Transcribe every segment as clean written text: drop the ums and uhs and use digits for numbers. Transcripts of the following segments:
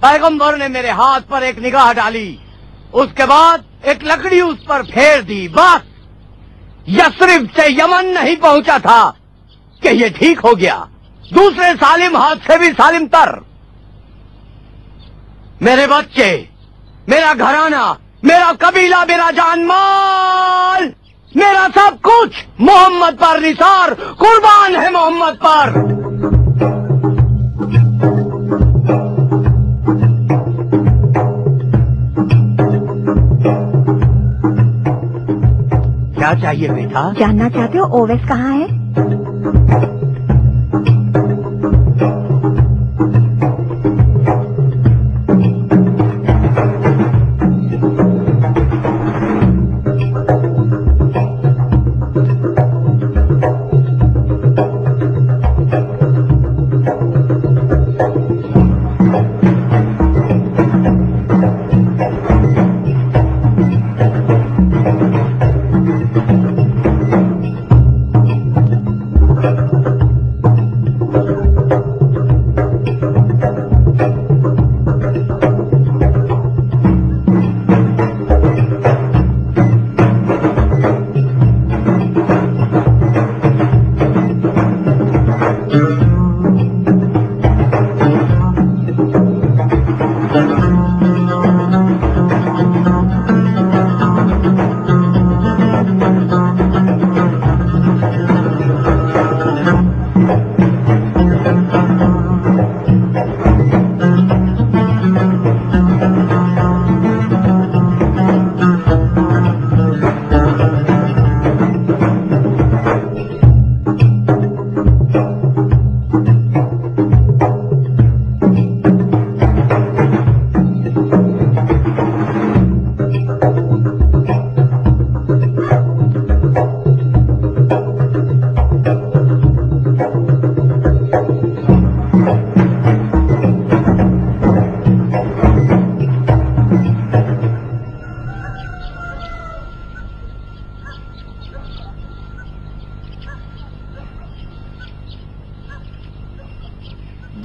पैगंबर ने मेरे हाथ पर एक निगाह डाली, उसके बाद एक लकड़ी उस पर फेर दी। बस यस्रिब से यमन नहीं पहुंचा था कि ये ठीक हो गया। दूसरे सालिम हाथ से भी सालिम तर। मेरे बच्चे, मेरा घराना, मेरा कबीला, मेरा जान माल, मेरा सब कुछ मोहम्मद पर निसार कुर्बान है, मोहम्मद पर। क्या चाहिए बेटा? जानना चाहते हो ओवैस कहाँ है?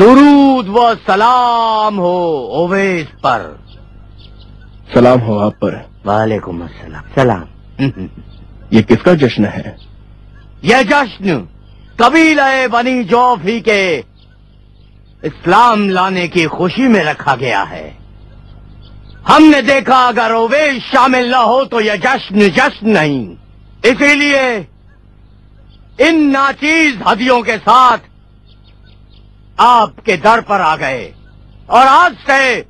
दुरूद व सलाम हो ओवैस पर। सलाम हो आप पर। वालेकुम अस्सलाम। सलाम। ये किसका जश्न है? यह जश्न कबीले बनी जौफी के इस्लाम लाने की खुशी में रखा गया है। हमने देखा अगर ओवैस शामिल न हो तो यह जश्न जश्न नहीं, इसीलिए इन नाचीज हदियों के साथ आपके दर पर आ गए। और आज से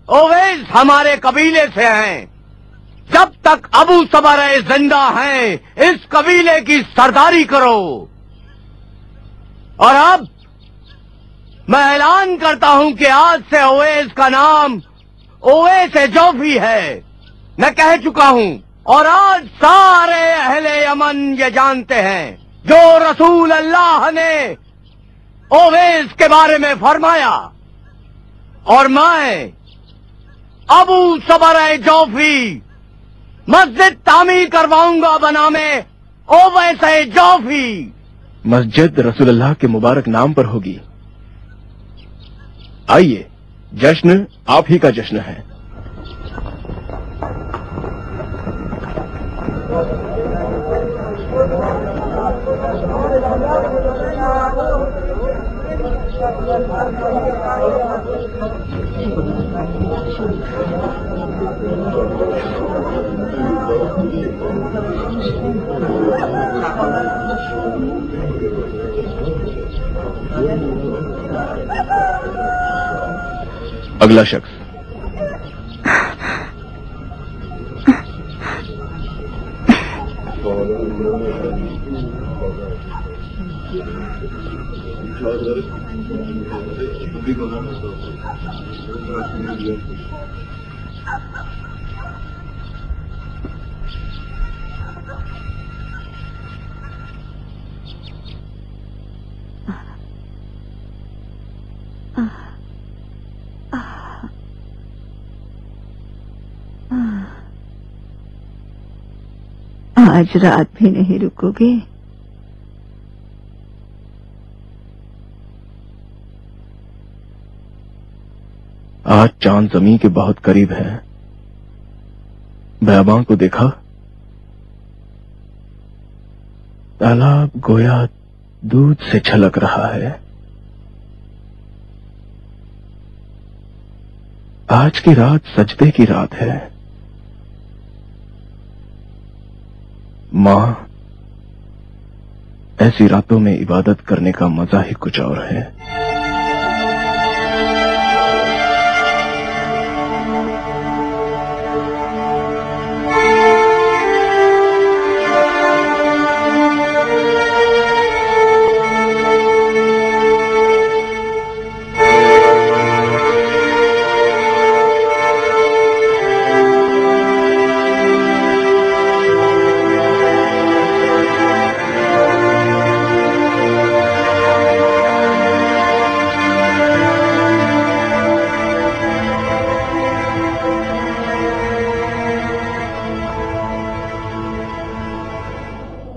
ओवैस हमारे कबीले से हैं। जब तक अबू सबर जिंदा हैं, इस कबीले की सरदारी करो। और अब मैं ऐलान करता हूं कि आज से ओवैस का नाम ओवैस जौफी है। मैं कह चुका हूं और आज सारे अहले यमन ये जानते हैं, जो रसूल अल्लाह ने ओवैस के बारे में फरमाया और मैं अबू सबर जौफी मस्जिद तामीर करवाऊंगा बनामे ओवैस जौफी। मस्जिद रसूलुल्लाह के मुबारक नाम पर होगी। आइए, जश्न आप ही का जश्न है। अगला शख्स। आज रात भी नहीं रुकोगे? आज चांद जमीन के बहुत करीब है। बयाबां को देखा? तालाब गोया दूध से छलक रहा है। आज की रात सजदे की रात है। मां, ऐसी रातों में इबादत करने का मजा ही कुछ और है।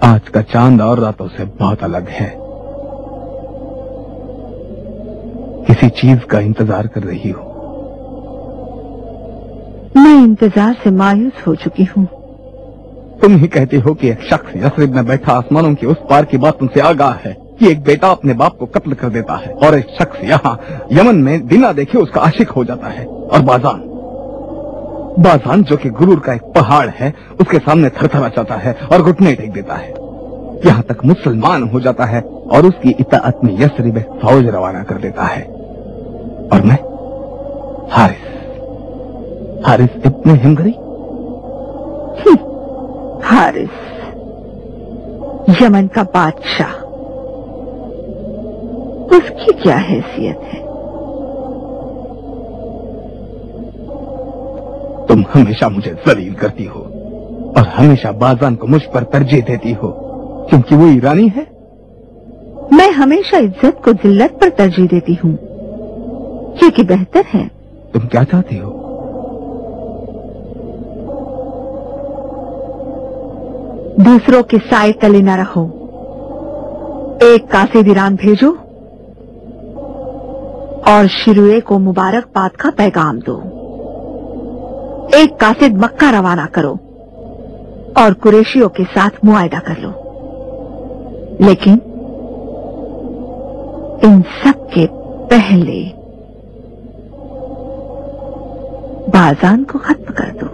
आज का चांद और रातों से बहुत अलग है। किसी चीज का इंतजार कर रही हो? मैं इंतजार से मायूस हो चुकी हूँ। तुम ही कहती हो कि एक शख्स यसरिब में बैठा आसमानों के उस पार की बात तुमसे आगाह है कि एक बेटा अपने बाप को कत्ल कर देता है और एक शख्स यहाँ यमन में बिना देखे उसका आशिक हो जाता है। और बाजान जो कि गुरूर का एक पहाड़ है, उसके सामने थरथरा जाता है और घुटने टेक देता है, यहाँ तक मुसलमान हो जाता है और उसकी इताअत में यसरिब फौज रवाना कर देता है। और मैं हारिस इब्ने हिमगरी। हारिस, यमन का बादशाह, उसकी क्या हैसियत है? तुम हमेशा मुझे जलील करती हो और हमेशा बाजान को मुझ पर तरजीह देती हो क्योंकि वो ईरानी है। मैं हमेशा इज्जत को जिल्लत पर तरजीह देती हूँ क्योंकि बेहतर है। तुम क्या चाहती हो? दूसरों के साए तले न रहो। एक कासिद ईरान भेजो और शिरुए को मुबारकबाद का पैगाम दो। एक कासिद मक्का रवाना करो और कुरैशियों के साथ मुआहदा कर लो। लेकिन इन सब के पहले बाजान को खत्म कर दो।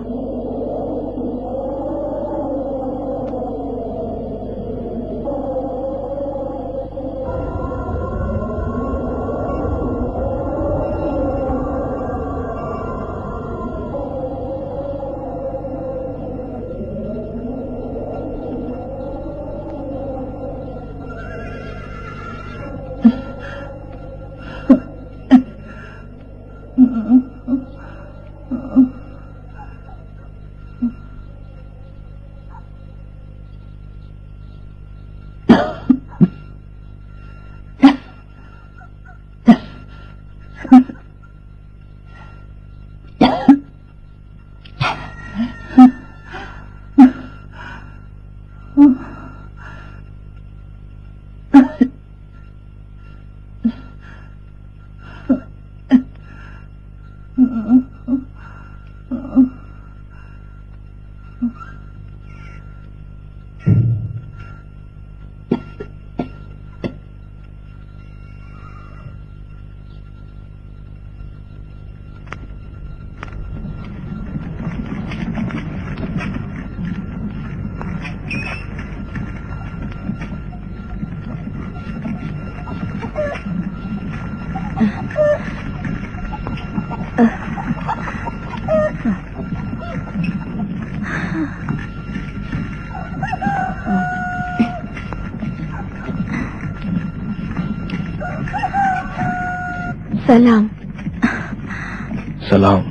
सलाम। सलाम।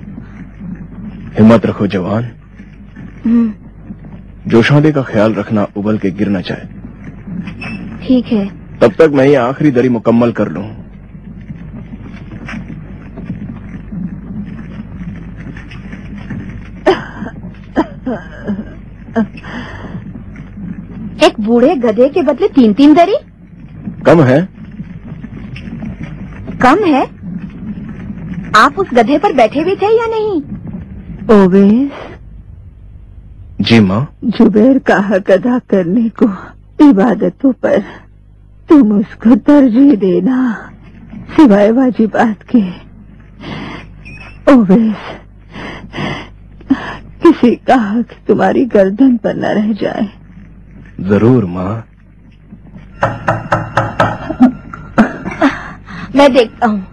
हिम्मत रखो जवान। जोशादे का ख्याल रखना, उबल के गिर न जाए। ठीक है। तब तक मैं ये आखिरी दरी मुकम्मल कर लूं। एक बूढ़े गधे के बदले 3-3 दरी? कम है? कम है? आप उस गधे पर बैठे भी थे या नहीं? ओवेस। जी माँ। जुबैर का हक अदा करने को इबादतों पर तुम उसको तरजीह देना, सिवाय वाजिबात के। ओवेस, किसी का हक तुम्हारी गर्दन पर न रह जाए। जरूर माँ। मैं देखता हूँ।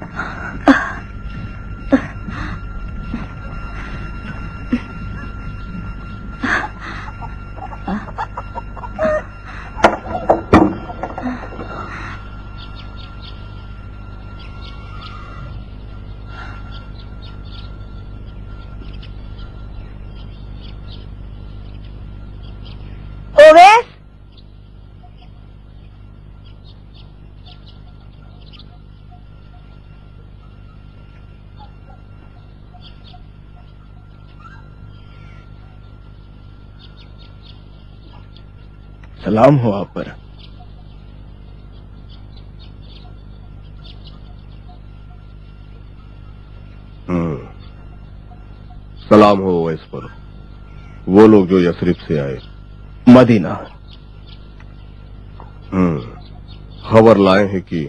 ओवेस, सलाम हो आप पर। सलाम हो ओवैस पर। वो लोग जो यसरिफ से आए। मदीना। खबर लाए हैं कि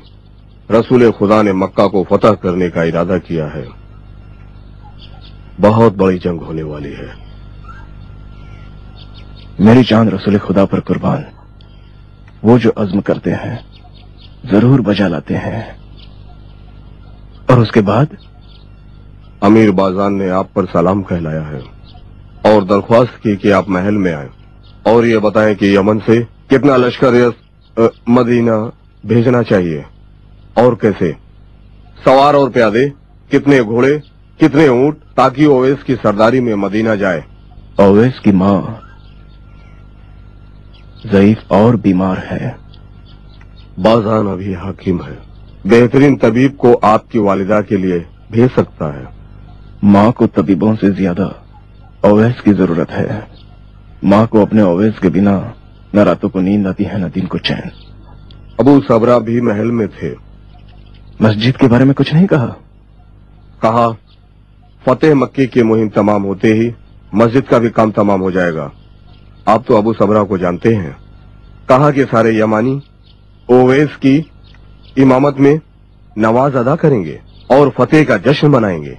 रसूल खुदा ने मक्का को फतह करने का इरादा किया है। बहुत बड़ी जंग होने वाली है। मेरी जान रसूल खुदा पर कुर्बान। वो जो अज़्म करते हैं जरूर बजा लाते हैं। और उसके बाद अमीर बाजान ने आप पर सलाम कहलाया है और दरख्वास्त की कि आप महल में आए और ये बताएं कि यमन से कितना लश्कर मदीना भेजना चाहिए और कैसे, सवार और प्यादे, कितने घोड़े, कितने ऊंट, ताकि ओवैस की सरदारी में मदीना जाए। ओवैस की माँ ज़ईफ और बीमार है। बाजान अभी हाकिम है। बेहतरीन तबीब को आपकी वालिदा के लिए भेज सकता है। माँ को तबीबों से ज्यादा ओवैस की जरूरत है। माँ को अपने ओवैस के बिना न रातों को नींद आती है न दिन को चैन। अबू सबरा भी महल में थे। मस्जिद के बारे में कुछ नहीं कहा? कहा फतेह मक्की की मुहिम तमाम होते ही मस्जिद का भी काम तमाम हो जाएगा। आप तो अबू सबरा को जानते हैं। कहा कि सारे यमानी ओवैस की इमामत में नमाज अदा करेंगे और फतेह का जश्न मनाएंगे।